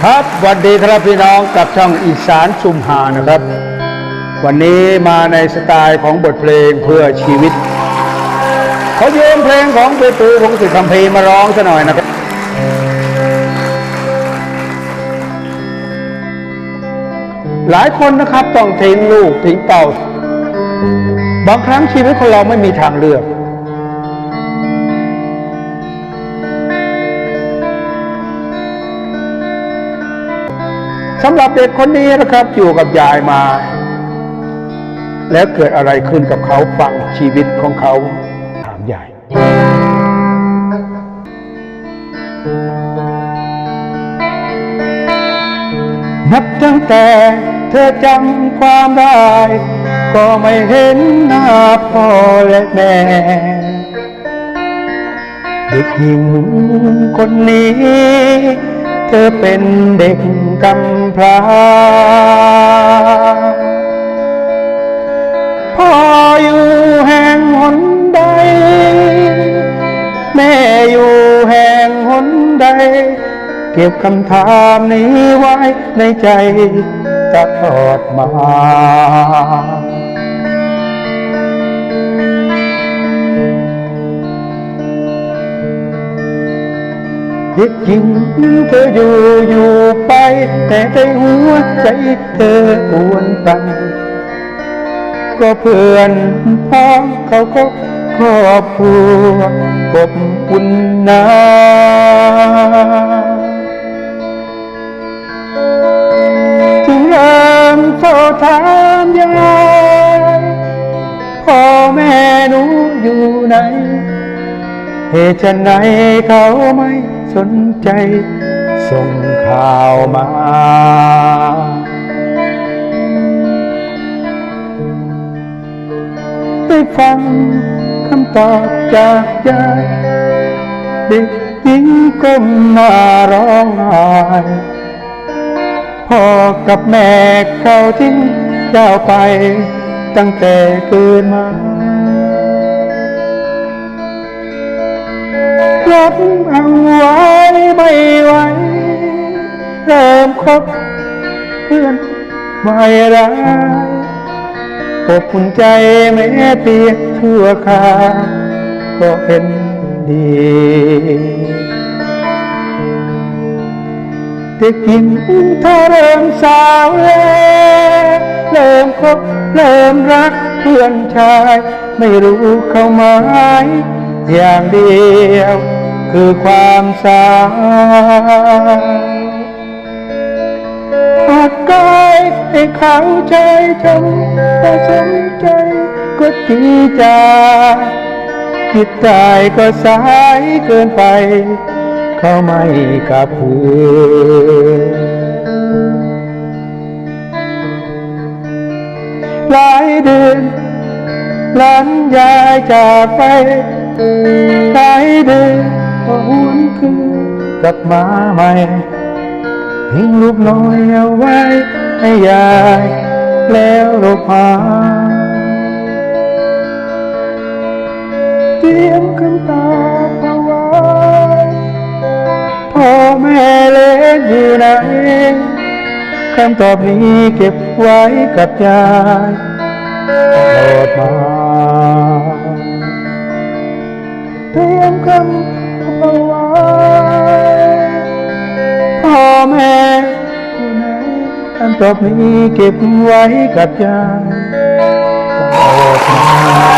ครับสวัสดีครับพี่น้องกับช่องอีสานชุมหานะครับวันนี้มาในสไตล์ของบทเพลงเพื่อชีวิตเขายืมเพลงของปูพงศิษฐ์คำพีมาร้องซะหน่อยนะครับหลายคนนะครับต้องทิ้งลูกทิ้งเต่าบางครั้งชีวิตของเราไม่มีทางเลือกสำหรับเด็กคนนี้นะครับอยู่กับยายมาแล้วเกิดอะไรขึ้นกับเขาฟังชีวิตของเขาถามยายนับตั้งแต่เธอจำความได้ก็ไม่เห็นหน้าพ่อและแม่เด็กหญิงคนนี้เธอเป็นเด็กกำพร้าพ่ออยู่แห่งหนใดแม่อยู่แห่งหนใดเก็บคำถามนี้ไว้ในใจตลอดมาเด็กหญิงเธออยู่ไปแต่ในหัวใจเธออวนตันก็เพื่อนพ้องเขาก็ครอบครัวอบอุ่นนาจึงเริ่มโทรถามยายพ่อแม่หนูอยู่ไหนเหตุไฉนเขาไม่สนใจส่งข่าวมาได้ฟังคำตอบจากยายเด็กหญิงก้มหน้าร้องไห้พ่อกับแม่เขาทิ้งเจ้าไปตั้งแต่เกิดมารับเอาไว้ไม่ไหวเริ่มคบเพื่อนไม่รักอบอุ่นใจแม้เพียงชั่วคราวก็เป็นดีเด็กหญิงเธอเริ่มสาวแล้วเริ่มคบเริ่มรักเพื่อนชายไม่รู้เขาหมายอย่างเดียวคือความสาวหากกายให้เขาใจจำแต่สนใจก็จีจาคิดได้ก็สายเกินไปเขาไม่กลับคืนหลายเดือนหลานยายจากไปหลายเดือนก็หวนคืนกลับมาใหม่ทิ้งลูกน้อยเอาไว้ให้ยายแล้วรบหาเตรียมคำตอบเอาไว้พ่อแม่เล่นอยู่ไหนคำตอบนี้เก็บไว้กับยายตลอดมาเตรียมคำเอาไว้พ่อแม่อยู่ไหนคำตอบนี้เก็บไว้กับยายตลอดมา